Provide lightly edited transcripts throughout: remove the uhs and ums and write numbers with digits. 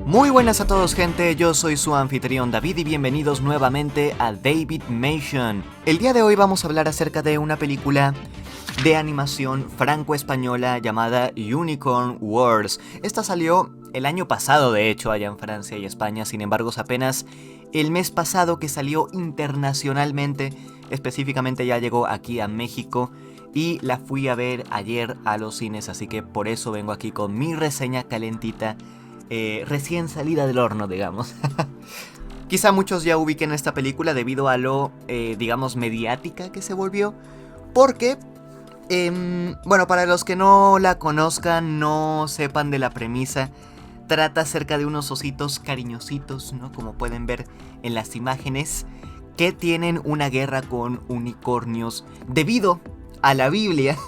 Muy buenas a todos, gente, yo soy su anfitrión David y bienvenidos nuevamente a David Mation. El día de hoy vamos a hablar acerca de una película de animación franco-española llamada Unicorn Wars. Esta salió el año pasado, de hecho, allá en Francia y España, sin embargo es apenas el mes pasado que salió internacionalmente, específicamente ya llegó aquí a México y la fui a ver ayer a los cines, así que por eso vengo aquí con mi reseña calentita. Recién salida del horno, digamos. Quizá muchos ya ubiquen esta película debido a lo, digamos, mediática que se volvió. Porque, bueno, para los que no la conozcan, no sepan de la premisa, trata acerca de unos ositos cariñositos, ¿no? Como pueden ver en las imágenes, que tienen una guerra con unicornios debido a la Biblia,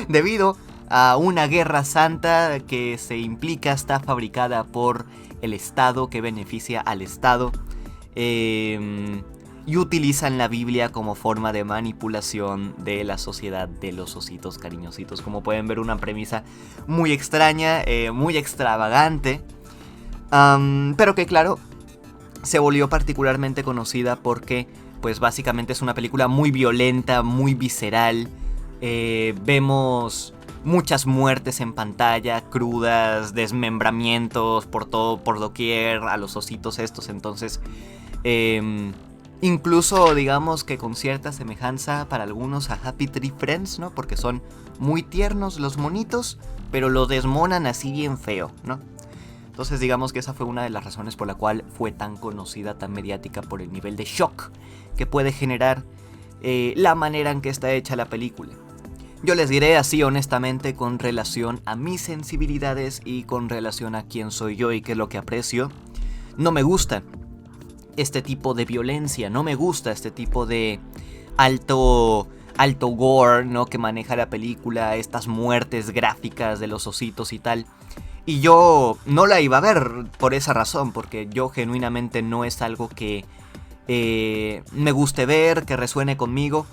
debido a una guerra santa que se implica, está fabricada por el Estado, que beneficia al Estado, y utilizan la Biblia como forma de manipulación de la sociedad de los ositos cariñositos. Como pueden ver, una premisa muy extraña, muy extravagante, pero que claro, se volvió particularmente conocida porque pues básicamente es una película muy violenta, muy visceral. Vemos muchas muertes en pantalla, crudas, desmembramientos por todo, por doquier, a los ositos estos. Entonces, incluso digamos que con cierta semejanza para algunos a Happy Tree Friends, ¿no? Porque son muy tiernos los monitos, pero lo desmonan así bien feo, ¿no? Entonces digamos que esa fue una de las razones por la cual fue tan conocida, tan mediática, por el nivel de shock que puede generar la manera en que está hecha la película. Yo les diré así honestamente, con relación a mis sensibilidades y con relación a quién soy yo y qué es lo que aprecio. No me gusta este tipo de violencia, no me gusta este tipo de alto gore, ¿no? Que maneja la película, estas muertes gráficas de los ositos y tal. Y yo no la iba a ver por esa razón, porque yo genuinamente no es algo que me guste ver, que resuene conmigo.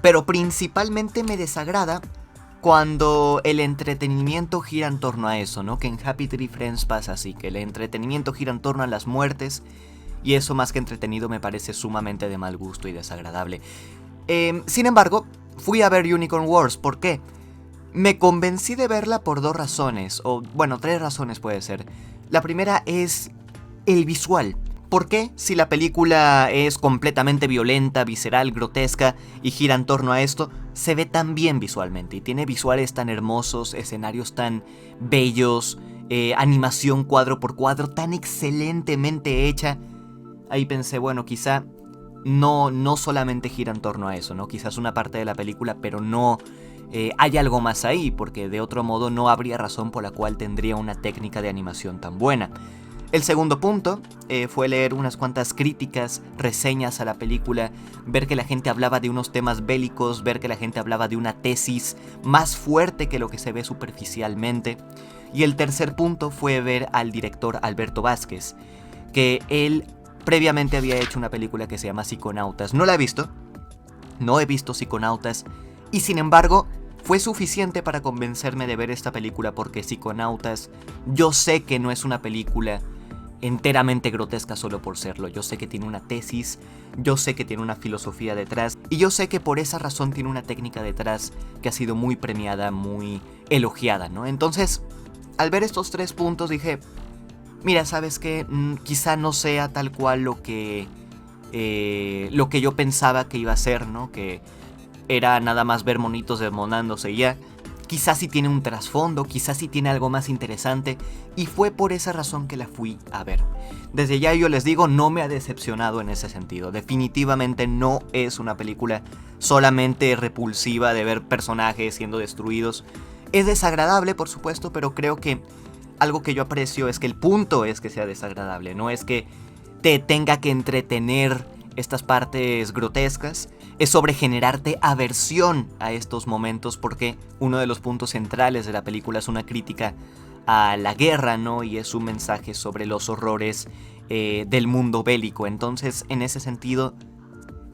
Pero principalmente me desagrada cuando el entretenimiento gira en torno a eso, ¿no? Que en Happy Tree Friends pasa así, que el entretenimiento gira en torno a las muertes, y eso más que entretenido me parece sumamente de mal gusto y desagradable. Sin embargo, fui a ver Unicorn Wars. ¿Por qué? Me convencí de verla por dos razones, o bueno, tres razones puede ser. La primera es el visual. ¿Por qué? Si la película es completamente violenta, visceral, grotesca y gira en torno a esto, se ve tan bien visualmente y tiene visuales tan hermosos, escenarios tan bellos, animación cuadro por cuadro tan excelentemente hecha. Ahí pensé, bueno, quizá no solamente gira en torno a eso, ¿no? Quizás una parte de la película, pero no hay algo más ahí, porque de otro modo no habría razón por la cual tendría una técnica de animación tan buena. El segundo punto fue leer unas cuantas críticas, reseñas a la película, ver que la gente hablaba de unos temas bélicos, ver que la gente hablaba de una tesis más fuerte que lo que se ve superficialmente. Y el tercer punto fue ver al director Alberto Vázquez, que él previamente había hecho una película que se llama Psiconautas. No la he visto, no he visto Psiconautas, y sin embargo fue suficiente para convencerme de ver esta película, porque Psiconautas, yo sé que no es una película enteramente grotesca solo por serlo. Yo sé que tiene una tesis, yo sé que tiene una filosofía detrás, y yo sé que por esa razón tiene una técnica detrás que ha sido muy premiada, muy elogiada, ¿no? Entonces, al ver estos tres puntos dije, mira, ¿sabes qué? Quizá no sea tal cual lo que yo pensaba que iba a ser, ¿no? Que era nada más ver monitos desmonándose y ya. Quizás sí tiene un trasfondo, quizás sí tiene algo más interesante, y fue por esa razón que la fui a ver. Desde ya yo les digo, no me ha decepcionado en ese sentido. Definitivamente no es una película solamente repulsiva de ver personajes siendo destruidos. Es desagradable, por supuesto, pero creo que algo que yo aprecio es que el punto es que sea desagradable, no es que te tenga que entretener estas partes grotescas. Es sobre generarte aversión a estos momentos, porque uno de los puntos centrales de la película es una crítica a la guerra, ¿no? Y es un mensaje sobre los horrores del mundo bélico. Entonces, en ese sentido,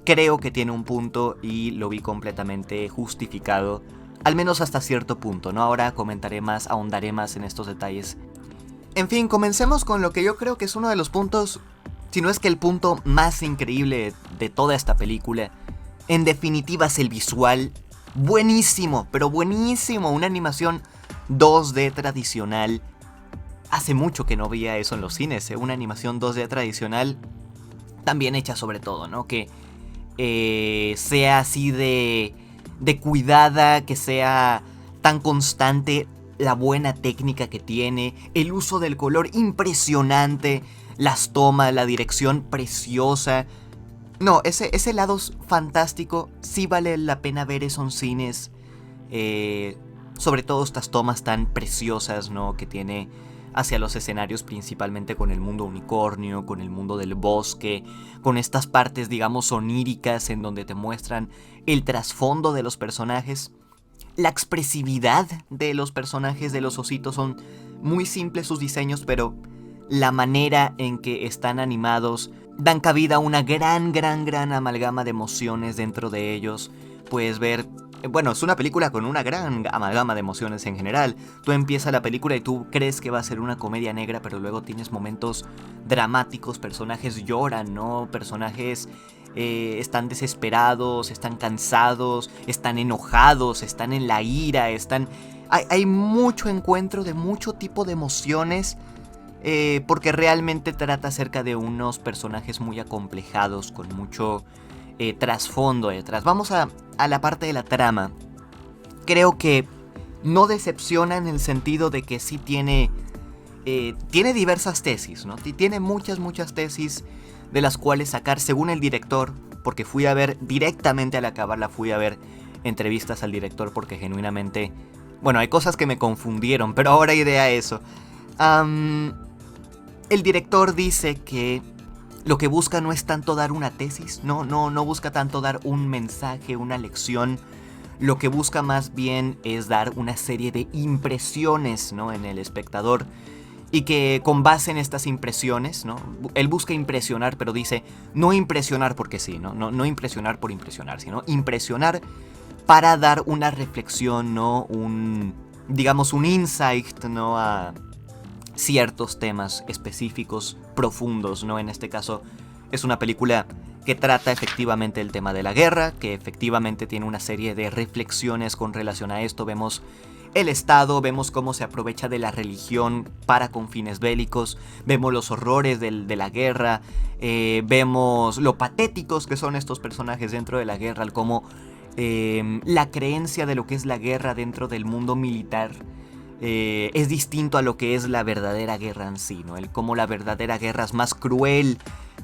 creo que tiene un punto y lo vi completamente justificado, al menos hasta cierto punto, ¿no? Ahora comentaré más, ahondaré más en estos detalles En fin, comencemos con lo que yo creo que es uno de los puntos, si no es que el punto más increíble de toda esta película. En definitiva es el visual. Buenísimo, pero buenísimo. Una animación 2D tradicional. Hace mucho que no veía eso en los cines, ¿eh? Una animación 2D tradicional también hecha sobre todo, ¿no? Que sea así de cuidada, que sea tan constante, la buena técnica que tiene, el uso del color impresionante, las tomas, la dirección preciosa. No, ese lado es fantástico, sí vale la pena ver eso en cines, sobre todo estas tomas tan preciosas, ¿no? Que tiene hacia los escenarios, principalmente con el mundo unicornio, con el mundo del bosque, con estas partes, digamos, oníricas en donde te muestran el trasfondo de los personajes. La expresividad de los personajes de los ositos son muy simples sus diseños, pero la manera en que están animados dan cabida a una gran amalgama de emociones dentro de ellos. Puedes ver... Bueno, es una película con una gran amalgama de emociones en general. Tú empiezas la película y tú crees que va a ser una comedia negra, pero luego tienes momentos dramáticos, personajes lloran, ¿no? Personajes están desesperados, están cansados, están enojados, están en la ira, están... Hay mucho encuentro de mucho tipo de emociones, porque realmente trata acerca de unos personajes muy acomplejados, con mucho... trasfondo detrás. Vamos a la parte de la trama. Creo que no decepciona en el sentido de que sí tiene diversas tesis, ¿no? Tiene muchas tesis de las cuales sacar según el director, porque fui a ver directamente al acabarla, fui a ver entrevistas al director porque genuinamente, bueno, hay cosas que me confundieron, pero ahora iré a eso. El director dice que lo que busca no es tanto dar una tesis, no busca tanto dar un mensaje, una lección. Lo que busca más bien es dar una serie de impresiones, ¿no? En el espectador. Y que con base en estas impresiones, ¿no? Él busca impresionar, pero dice no impresionar porque sí, no impresionar por impresionar, sino impresionar para dar una reflexión, ¿no? Digamos, un insight, ¿no? A ciertos temas específicos, profundos, ¿no? En este caso es una película que trata efectivamente el tema de la guerra, que efectivamente tiene una serie de reflexiones con relación a esto. Vemos el Estado, vemos cómo se aprovecha de la religión para con fines bélicos, vemos los horrores de la guerra, vemos lo patéticos que son estos personajes dentro de la guerra, cómo la creencia de lo que es la guerra dentro del mundo militar es distinto a lo que es la verdadera guerra en sí, ¿no? Cómo la verdadera guerra es más cruel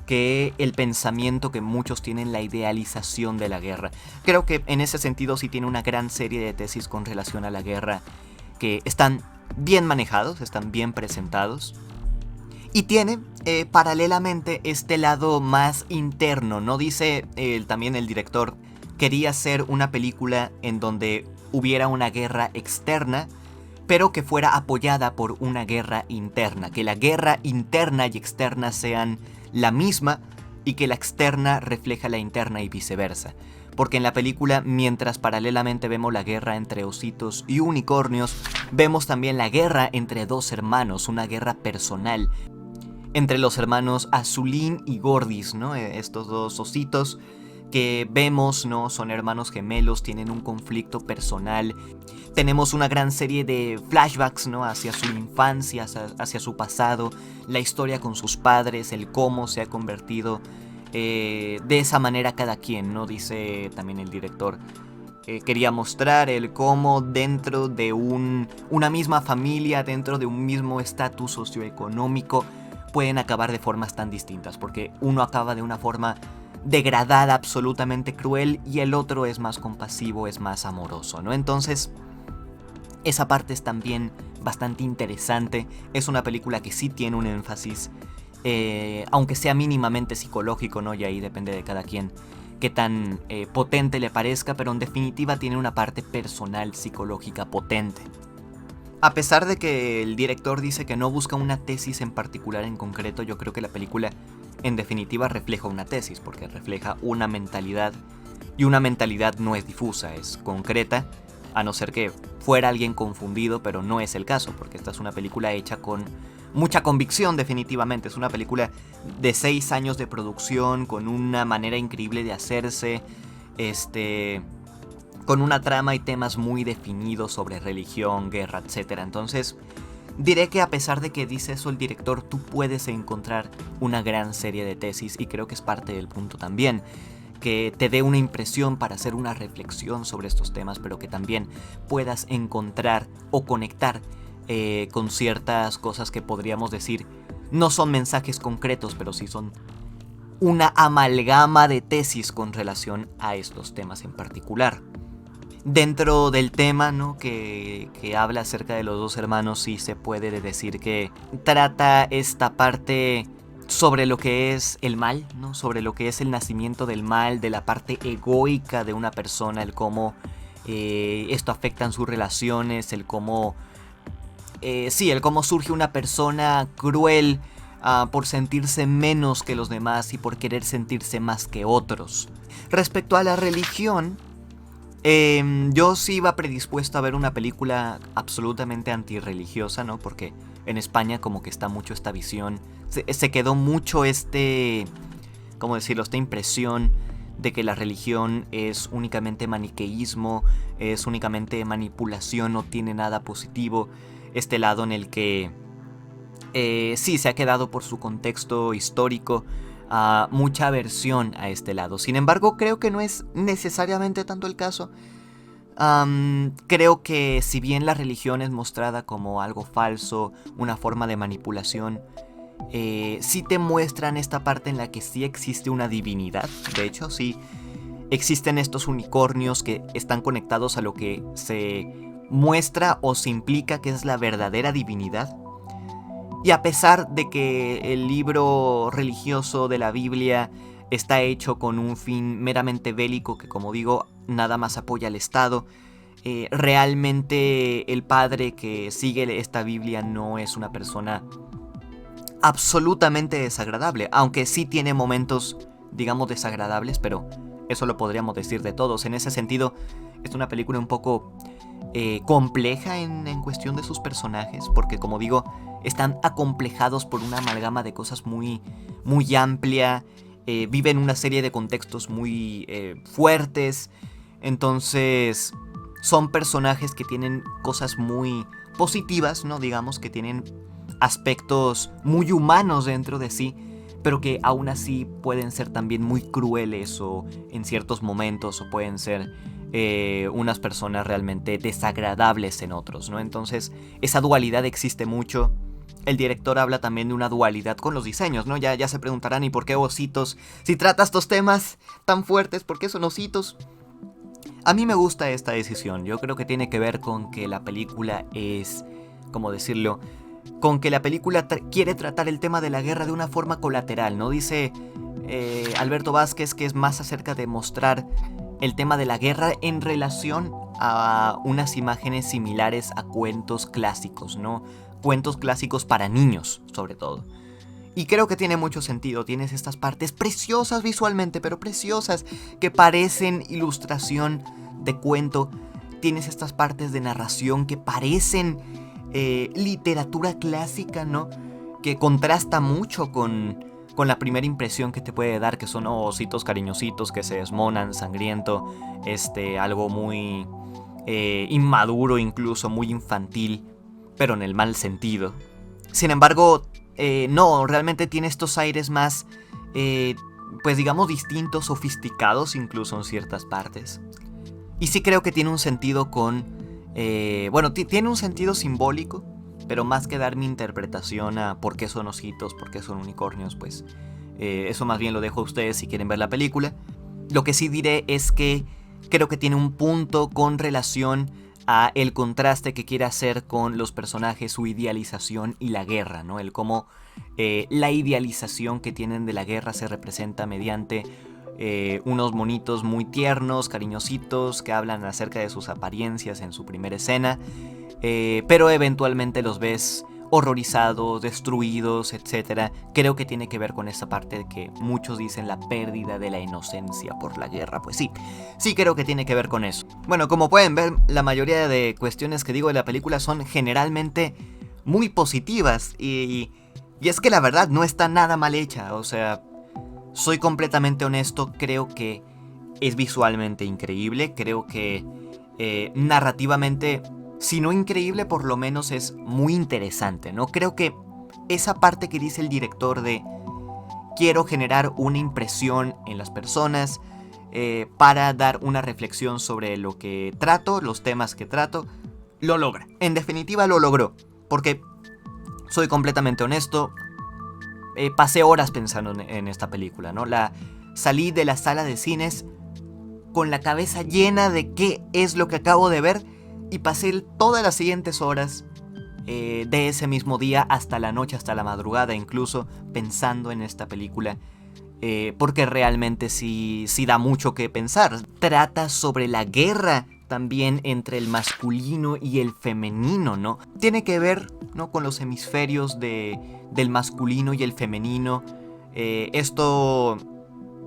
que el pensamiento que muchos tienen, la idealización de la guerra. Creo que en ese sentido sí tiene una gran serie de tesis con relación a la guerra que están bien manejados, están bien presentados. Y tiene paralelamente este lado más interno, ¿no? Dice también el director, quería hacer una película en donde hubiera una guerra externa, pero que fuera apoyada por una guerra interna, que la guerra interna y externa sean la misma y que la externa refleja la interna y viceversa. Porque en la película, mientras paralelamente vemos la guerra entre ositos y unicornios, vemos también la guerra entre dos hermanos, una guerra personal, entre los hermanos Azulín y Gordis, ¿no? Estos dos ositos que vemos, ¿no? Son hermanos gemelos, tienen un conflicto personal. Tenemos una gran serie de flashbacks, ¿no? Hacia su infancia, hacia su pasado, la historia con sus padres, el cómo se ha convertido de esa manera cada quien, ¿no? Dice también el director. Quería mostrar el cómo dentro de una misma familia, dentro de un mismo estatus socioeconómico, pueden acabar de formas tan distintas, porque uno acaba de una forma degradada, absolutamente cruel, y el otro es más compasivo, es más amoroso, ¿no? Entonces, esa parte es también bastante interesante. Es una película que sí tiene un énfasis, aunque sea mínimamente psicológico, ¿no? Y ahí depende de cada quien qué tan potente le parezca, pero en definitiva tiene una parte personal, psicológica potente. A pesar de que el director dice que no busca una tesis en particular en concreto, yo creo que la película en definitiva refleja una tesis, porque refleja una mentalidad, y una mentalidad no es difusa, es concreta, a no ser que fuera alguien confundido, pero no es el caso, porque esta es una película hecha con mucha convicción definitivamente. Es una película de 6 años de producción, con una manera increíble de hacerse, con una trama y temas muy definidos sobre religión, guerra, etc. Entonces, diré que a pesar de que dice eso el director, tú puedes encontrar una gran serie de tesis, y creo que es parte del punto también, que te dé una impresión para hacer una reflexión sobre estos temas, pero que también puedas encontrar o conectar con ciertas cosas que podríamos decir no son mensajes concretos, pero sí son una amalgama de tesis con relación a estos temas en particular. Dentro del tema, ¿no?, que habla acerca de los dos hermanos, sí se puede decir que trata esta parte sobre lo que es el mal, ¿no?, sobre lo que es el nacimiento del mal, de la parte egoica de una persona, el cómo esto afecta en sus relaciones, el cómo surge una persona cruel por sentirse menos que los demás y por querer sentirse más que otros. Respecto a la religión, yo sí iba predispuesto a ver una película absolutamente antirreligiosa, ¿no? Porque en España como que está mucho esta visión, se quedó mucho ¿cómo decirlo?, esta impresión de que la religión es únicamente maniqueísmo, es únicamente manipulación, no tiene nada positivo. Este lado en el que sí se ha quedado por su contexto histórico mucha aversión a este lado. Sin embargo, creo que no es necesariamente tanto el caso. Creo que si bien la religión es mostrada como algo falso, una forma de manipulación, sí te muestran esta parte en la que sí existe una divinidad. De hecho, sí existen estos unicornios que están conectados a lo que se muestra o se implica que es la verdadera divinidad. Y a pesar de que el libro religioso de la Biblia está hecho con un fin meramente bélico, que como digo, nada más apoya al Estado, realmente el padre que sigue esta Biblia no es una persona absolutamente desagradable, aunque sí tiene momentos, digamos, desagradables, pero eso lo podríamos decir de todos. En ese sentido, es una película un poco compleja en cuestión de sus personajes, porque como digo, están acomplejados por una amalgama de cosas muy, muy amplia, viven una serie de contextos muy fuertes. Entonces son personajes que tienen cosas muy positivas, ¿no? Digamos que tienen aspectos muy humanos dentro de sí, pero que aún así pueden ser también muy crueles o en ciertos momentos, o pueden ser unas personas realmente desagradables en otros, ¿no? Entonces esa dualidad existe mucho. El director habla también de una dualidad con los diseños, ¿no? Ya se preguntarán, ¿y por qué ositos? Si trata estos temas tan fuertes, ¿por qué son ositos? A mí me gusta esta decisión. Yo creo que tiene que ver con que la película es, ¿cómo decirlo?, con que la película quiere tratar el tema de la guerra de una forma colateral, ¿no? Dice Alberto Vázquez que es más acerca de mostrar el tema de la guerra en relación a unas imágenes similares a cuentos clásicos, ¿no? Cuentos clásicos para niños, sobre todo. Y creo que tiene mucho sentido. Tienes estas partes preciosas visualmente, pero preciosas, que parecen ilustración de cuento. Tienes estas partes de narración que parecen literatura clásica, ¿no? Que contrasta mucho con la primera impresión que te puede dar, que son ositos cariñositos que se desmonan, sangriento, algo muy inmaduro, incluso muy infantil, pero en el mal sentido. Sin embargo, no, realmente tiene estos aires más, pues digamos, distintos, sofisticados incluso en ciertas partes. Y sí creo que tiene un sentido tiene un sentido simbólico, pero más que dar mi interpretación a por qué son ositos, por qué son unicornios, pues eso más bien lo dejo a ustedes si quieren ver la película. Lo que sí diré es que creo que tiene un punto con relación a el contraste que quiere hacer con los personajes, su idealización y la guerra, ¿no? El cómo la idealización que tienen de la guerra se representa mediante unos monitos muy tiernos, cariñositos, que hablan acerca de sus apariencias en su primera escena, pero eventualmente los ves horrorizados, destruidos, etc. Creo que tiene que ver con esa parte de que muchos dicen la pérdida de la inocencia por la guerra. Pues sí creo que tiene que ver con eso. Bueno, como pueden ver, la mayoría de cuestiones que digo de la película son generalmente muy positivas. Y es que la verdad no está nada mal hecha. O sea, soy completamente honesto, creo que es visualmente increíble. Creo que narrativamente, si no increíble, por lo menos es muy interesante, ¿no? Creo que esa parte que dice el director de quiero generar una impresión en las personas para dar una reflexión sobre lo que trato, los temas que trato, lo logra. En definitiva lo logró, porque soy completamente honesto, pasé horas pensando en esta película, ¿no? Salí de la sala de cines con la cabeza llena de qué es lo que acabo de ver y pasé todas las siguientes horas de ese mismo día hasta la noche, hasta la madrugada incluso, pensando en esta película. Porque realmente sí da mucho que pensar. Trata sobre la guerra también entre el masculino y el femenino, ¿no? Tiene que ver, ¿no?, con los hemisferios del masculino y el femenino. Esto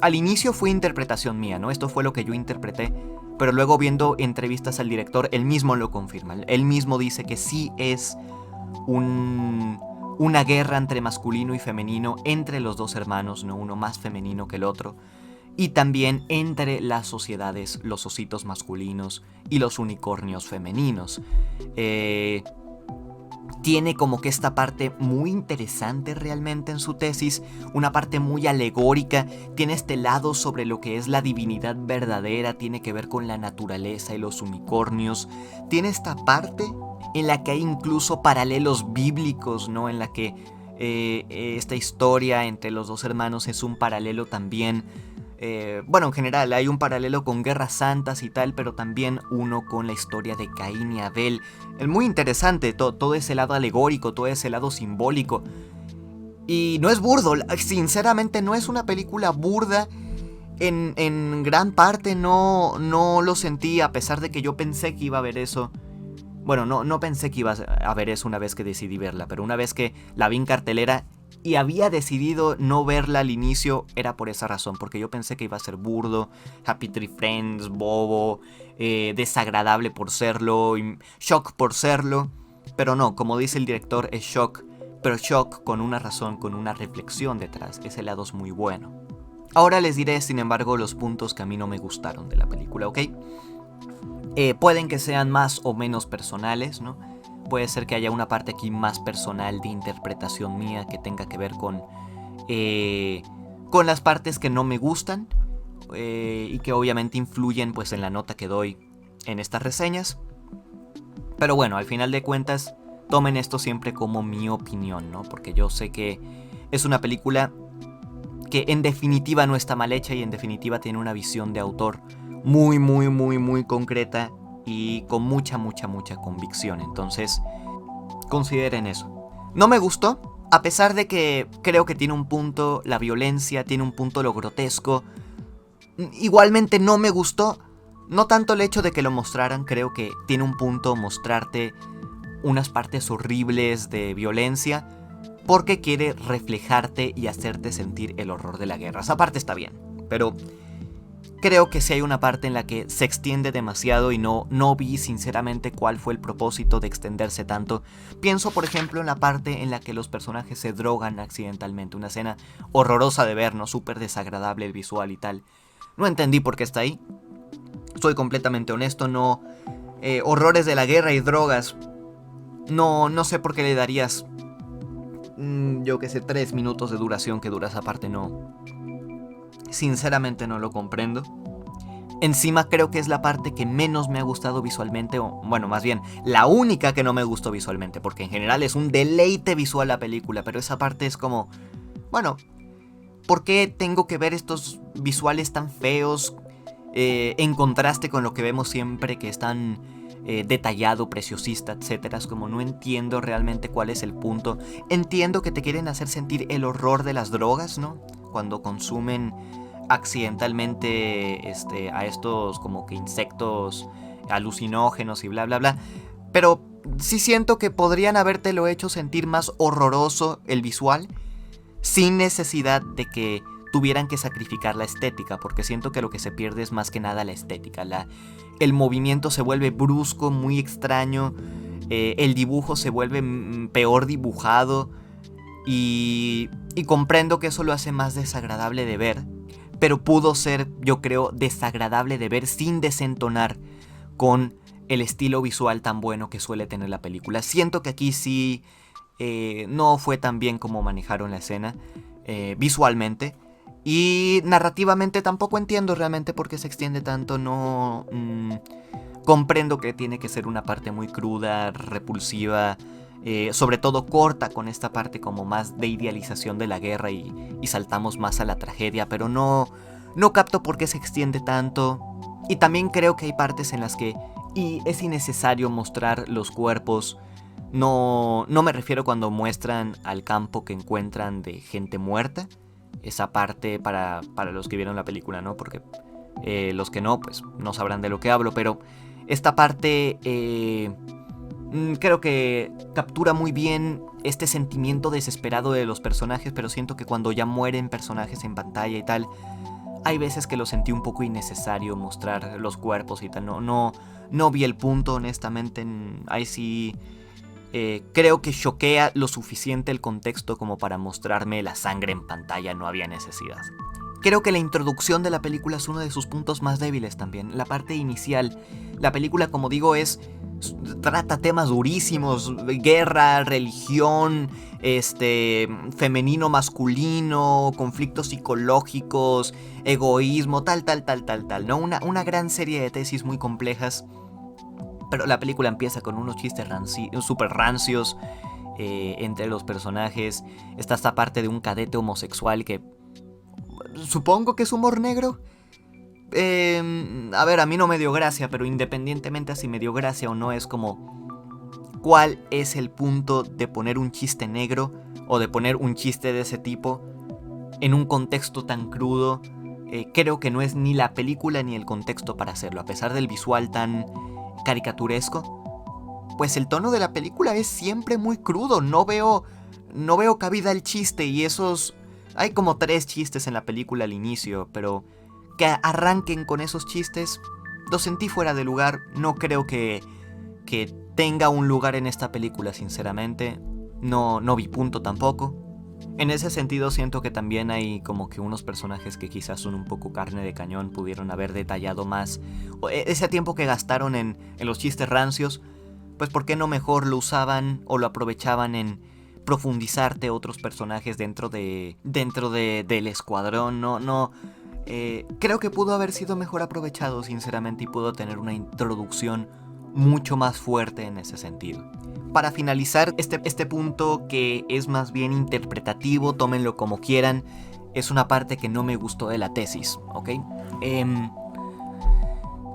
al inicio fue interpretación mía, ¿no? Esto fue lo que yo interpreté. Pero luego viendo entrevistas al director, él mismo lo confirma. Él mismo dice que sí es una guerra entre masculino y femenino, entre los dos hermanos, ¿no? Uno más femenino que el otro. Y también entre las sociedades, los ositos masculinos y los unicornios femeninos. Tiene como que esta parte muy interesante realmente en su tesis, una parte muy alegórica, tiene este lado sobre lo que es la divinidad verdadera, tiene que ver con la naturaleza y los unicornios, tiene esta parte en la que hay incluso paralelos bíblicos, ¿no? En la que esta historia entre los dos hermanos es un paralelo también. Bueno, en general hay un paralelo con guerras santas y tal, pero también uno con la historia de Caín y Abel. Es muy interesante todo ese lado alegórico, todo ese lado simbólico. Y no es burdo, sinceramente no es una película burda. En gran parte no lo sentí, a pesar de que yo pensé que iba a ver eso. Bueno, no pensé que iba a ver eso una vez que decidí verla, pero una vez que la vi en cartelera y había decidido no verla al inicio, era por esa razón, porque yo pensé que iba a ser burdo, Happy Tree Friends, bobo, desagradable por serlo, shock por serlo, pero no, como dice el director, es shock, pero shock con una razón, con una reflexión detrás, ese lado es muy bueno. Ahora les diré, sin embargo, los puntos que a mí no me gustaron de la película, ¿ok? Pueden que sean más o menos personales, ¿no? Puede ser que haya una parte aquí más personal de interpretación mía que tenga que ver con las partes que no me gustan y que obviamente influyen pues en la nota que doy en estas reseñas. Pero bueno, al final de cuentas, tomen esto siempre como mi opinión, ¿no? Porque yo sé que es una película que en definitiva no está mal hecha y en definitiva tiene una visión de autor muy, muy, muy, muy concreta y con mucha, mucha, mucha convicción. Entonces, consideren eso. No me gustó, a pesar de que creo que tiene un punto la violencia, tiene un punto lo grotesco. Igualmente no me gustó, no tanto el hecho de que lo mostraran, creo que tiene un punto mostrarte unas partes horribles de violencia, porque quiere reflejarte y hacerte sentir el horror de la guerra. Esa parte está bien, pero creo que sí hay una parte en la que se extiende demasiado y no vi sinceramente cuál fue el propósito de extenderse tanto. Pienso, por ejemplo, en la parte en la que los personajes se drogan accidentalmente. Una escena horrorosa de ver, ¿no? Súper desagradable el visual y tal. No entendí por qué está ahí. Soy completamente honesto, no... horrores de la guerra y drogas. No sé por qué le darías... yo que sé, 3 minutos de duración que dura esa parte, no... Sinceramente no lo comprendo. Encima creo que es la parte que menos me ha gustado visualmente, o bueno, más bien, la única que no me gustó visualmente, porque en general es un deleite visual la película, pero esa parte es como, bueno, ¿por qué tengo que ver estos visuales tan feos en contraste con lo que vemos siempre, que es tan detallado, preciosista, etcétera? Es como no entiendo realmente cuál es el punto. Entiendo que te quieren hacer sentir el horror de las drogas, ¿no? Cuando consumen accidentalmente a estos como que insectos alucinógenos y bla bla bla, pero sí siento que podrían habértelo hecho sentir más horroroso el visual sin necesidad de que tuvieran que sacrificar la estética, porque siento que lo que se pierde es más que nada la estética. El movimiento se vuelve brusco, muy extraño, el dibujo se vuelve peor dibujado y comprendo que eso lo hace más desagradable de ver, pero pudo ser, yo creo, desagradable de ver sin desentonar con el estilo visual tan bueno que suele tener la película. Siento que aquí sí no fue tan bien como manejaron la escena visualmente. Y narrativamente tampoco entiendo realmente por qué se extiende tanto. No comprendo que tiene que ser una parte muy cruda, repulsiva, sobre todo corta con esta parte como más de idealización de la guerra y saltamos más a la tragedia, pero no capto por qué se extiende tanto. Y también creo que hay partes en las que es innecesario mostrar los cuerpos. No me refiero cuando muestran al campo que encuentran de gente muerta. Esa parte para los que vieron la película, ¿no? Porque los que no, pues no sabrán de lo que hablo. Pero esta parte creo que captura muy bien este sentimiento desesperado de los personajes. Pero siento que cuando ya mueren personajes en pantalla y tal, hay veces que lo sentí un poco innecesario mostrar los cuerpos y tal. No vi el punto, honestamente. Ahí sí creo que choquea lo suficiente el contexto como para mostrarme la sangre en pantalla. No había necesidad. Creo que la introducción de la película es uno de sus puntos más débiles también. La parte inicial. La película, como digo, trata temas durísimos. Guerra, religión, femenino, masculino, conflictos psicológicos, egoísmo, tal, ¿no? Una gran serie de tesis muy complejas. Pero la película empieza con unos chistes súper rancios entre los personajes. Está esta parte de un cadete homosexual que supongo que es humor negro. A ver, a mí no me dio gracia, pero independientemente a si me dio gracia o no, es como ¿cuál es el punto de poner un chiste negro o de poner un chiste de ese tipo en un contexto tan crudo? Creo que no es ni la película ni el contexto para hacerlo, a pesar del visual tan caricaturesco. Pues el tono de la película es siempre muy crudo. No veo cabida al chiste. Y hay como 3 chistes en la película al inicio, pero que arranquen con esos chistes lo sentí fuera de lugar. No creo que tenga un lugar en esta película, sinceramente. No vi punto tampoco. En ese sentido siento que también hay como que unos personajes que quizás son un poco carne de cañón. Pudieron haber detallado más ese tiempo que gastaron en los chistes rancios. Pues ¿por qué no mejor lo usaban o lo aprovechaban en profundizarte otros personajes dentro del escuadrón? Creo que pudo haber sido mejor aprovechado, sinceramente, y pudo tener una introducción mucho más fuerte en ese sentido. Para finalizar este punto, que es más bien interpretativo, tómenlo como quieran, es una parte que no me gustó de la tesis, ¿ok?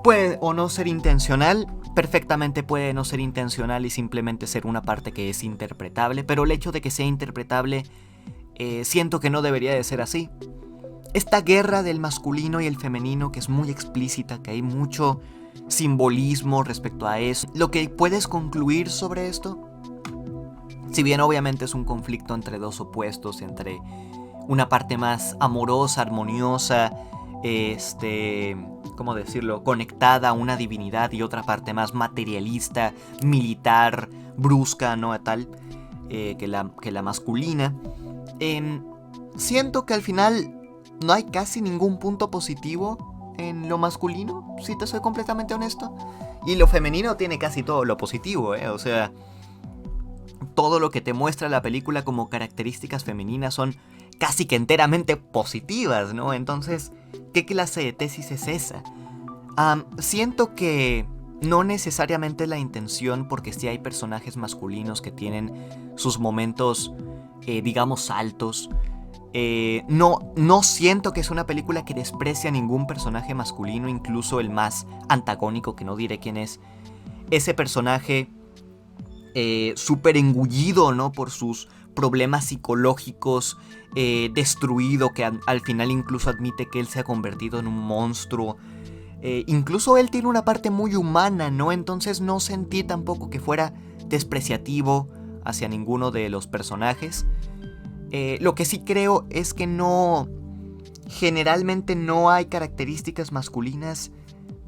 Puede o no ser intencional, perfectamente puede no ser intencional y simplemente ser una parte que es interpretable, pero el hecho de que sea interpretable, siento que no debería de ser así. Esta guerra del masculino y el femenino, que es muy explícita, que hay mucho simbolismo respecto a eso. Lo que puedes concluir sobre esto, si bien obviamente es un conflicto entre dos opuestos, entre una parte más amorosa, armoniosa, ¿cómo decirlo?, conectada a una divinidad, y otra parte más materialista, militar, brusca, ¿no? Tal, que la masculina. Siento que al final no hay casi ningún punto positivo en lo masculino, si te soy completamente honesto. Y lo femenino tiene casi todo lo positivo, O sea, todo lo que te muestra la película como características femeninas son casi que enteramente positivas, ¿no? Entonces, ¿qué clase de tesis es esa? Siento que no necesariamente es la intención, porque sí hay personajes masculinos que tienen sus momentos, digamos, altos. No siento que es una película que desprecia a ningún personaje masculino, incluso el más antagónico, que no diré quién es. Ese personaje súper engullido, ¿no?, por sus problemas psicológicos, destruido, que al final incluso admite que él se ha convertido en un monstruo. Incluso él tiene una parte muy humana, ¿no? Entonces no sentí tampoco que fuera despreciativo hacia ninguno de los personajes. Lo que sí creo es que generalmente no hay características masculinas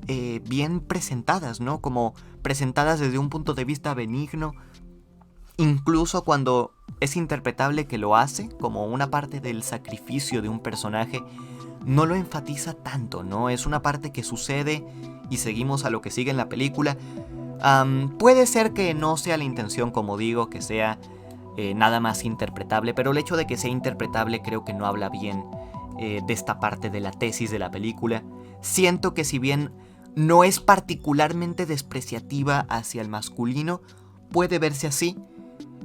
bien presentadas, ¿no? Como presentadas desde un punto de vista benigno, incluso cuando es interpretable que lo hace, como una parte del sacrificio de un personaje, no lo enfatiza tanto, ¿no? Es una parte que sucede y seguimos a lo que sigue en la película. Puede ser que no sea la intención, como digo, que sea nada más interpretable, pero el hecho de que sea interpretable creo que no habla bien de esta parte de la tesis de la película. Siento que si bien no es particularmente despreciativa hacia el masculino, puede verse así.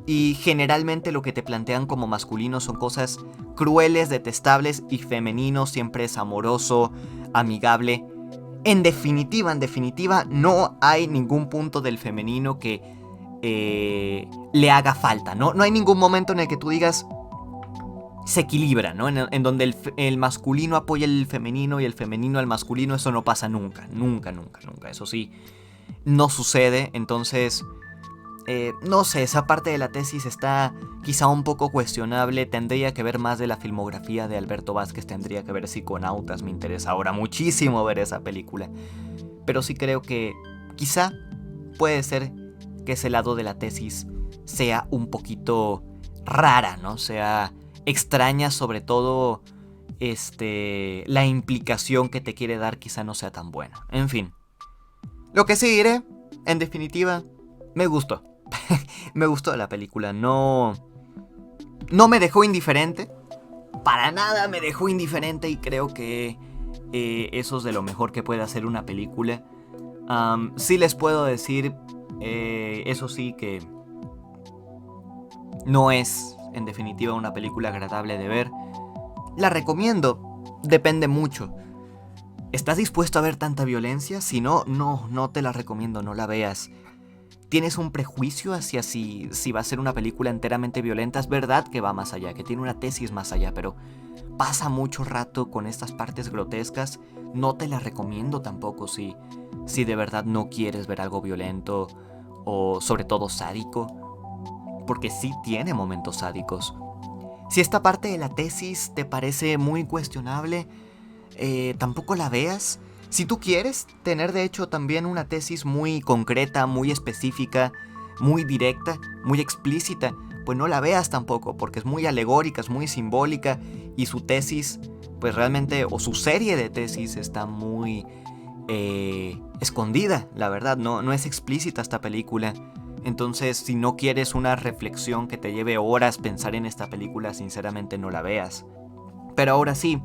Y generalmente lo que te plantean como masculino son cosas crueles, detestables, y femenino siempre es amoroso, amigable. En definitiva, no hay ningún punto del femenino que le haga falta, ¿no? No hay ningún momento en el que tú digas se equilibra, ¿no? En donde el masculino apoya el femenino y el femenino al masculino. Eso no pasa nunca. Eso sí, no sucede. Entonces, no sé, esa parte de la tesis está quizá un poco cuestionable. Tendría que ver más de la filmografía de Alberto Vázquez. Tendría que ver Psiconautas. Me interesa ahora muchísimo ver esa película. Pero sí creo que quizá puede ser que ese lado de la tesis sea un poquito rara, ¿no? Sea extraña, sobre todo la implicación que te quiere dar quizá no sea tan buena. En fin, lo que sí diré, en definitiva, me gustó. Me gustó la película. No me dejó indiferente. Para nada me dejó indiferente, y creo que eso es de lo mejor que puede hacer una película. Sí les puedo decir, eso sí, que no es en definitiva una película agradable de ver. La recomiendo, depende mucho. ¿Estás dispuesto a ver tanta violencia? Si no, no te la recomiendo, no la veas. ¿Tienes un prejuicio hacia si va a ser una película enteramente violenta? Es verdad que va más allá, que tiene una tesis más allá, pero pasa mucho rato con estas partes grotescas. No te la recomiendo tampoco si de verdad no quieres ver algo violento o sobre todo sádico, porque sí tiene momentos sádicos. Si esta parte de la tesis te parece muy cuestionable, tampoco la veas. Si tú quieres tener de hecho también una tesis muy concreta, muy específica, muy directa, muy explícita, pues no la veas tampoco, porque es muy alegórica, es muy simbólica, y su tesis, pues realmente, o su serie de tesis está muy escondida, la verdad, no es explícita esta película. Entonces, si no quieres una reflexión que te lleve horas pensar en esta película, sinceramente no la veas. Pero ahora sí,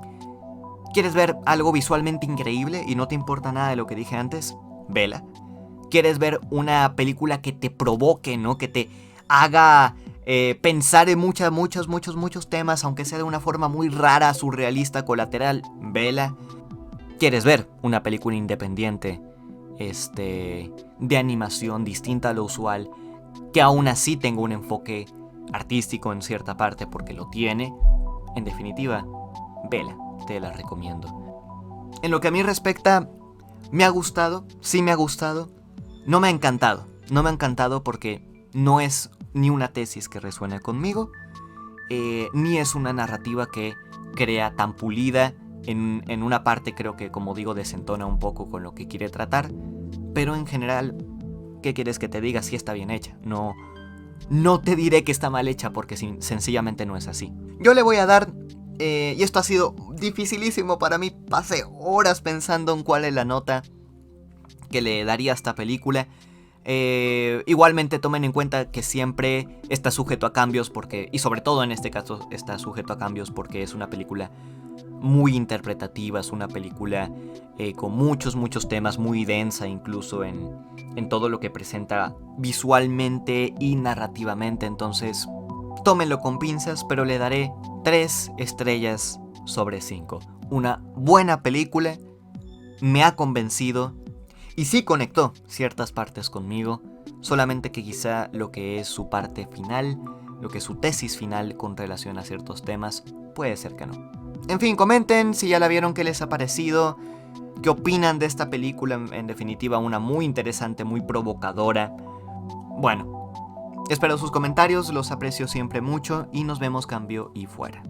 ¿quieres ver algo visualmente increíble y no te importa nada de lo que dije antes? Vela. ¿Quieres ver una película que te provoque, ¿no? Que te haga pensar en muchos temas, aunque sea de una forma muy rara, surrealista, colateral? Vela. ¿Quieres ver una película independiente, de animación distinta a lo usual, que aún así tenga un enfoque artístico en cierta parte, porque lo tiene? En definitiva, vela, te la recomiendo. En lo que a mí respecta, me ha gustado, sí me ha gustado. No me ha encantado porque no es ni una tesis que resuene conmigo, ni es una narrativa que crea tan pulida. En una parte creo que, como digo, desentona un poco con lo que quiere tratar, pero en general, ¿qué quieres que te diga? Sí está bien hecha. No te diré que está mal hecha, porque sencillamente no es así. Yo le voy a dar, y esto ha sido dificilísimo para mí, pasé horas pensando en cuál es la nota que le daría a esta película. Igualmente tomen en cuenta que siempre está sujeto a cambios, y sobre todo en este caso está sujeto a cambios porque es una película muy interpretativa, es una película con muchos temas, muy densa incluso en todo lo que presenta visualmente y narrativamente. Entonces tómenlo con pinzas, pero le daré 3 estrellas sobre 5. Una buena película, me ha convencido y sí conectó ciertas partes conmigo, solamente que quizá lo que es su parte final, lo que es su tesis final con relación a ciertos temas, puede ser que no. En fin, comenten si ya la vieron, qué les ha parecido, qué opinan de esta película. En definitiva, una muy interesante, muy provocadora. Bueno, espero sus comentarios, los aprecio siempre mucho y nos vemos cambio y fuera.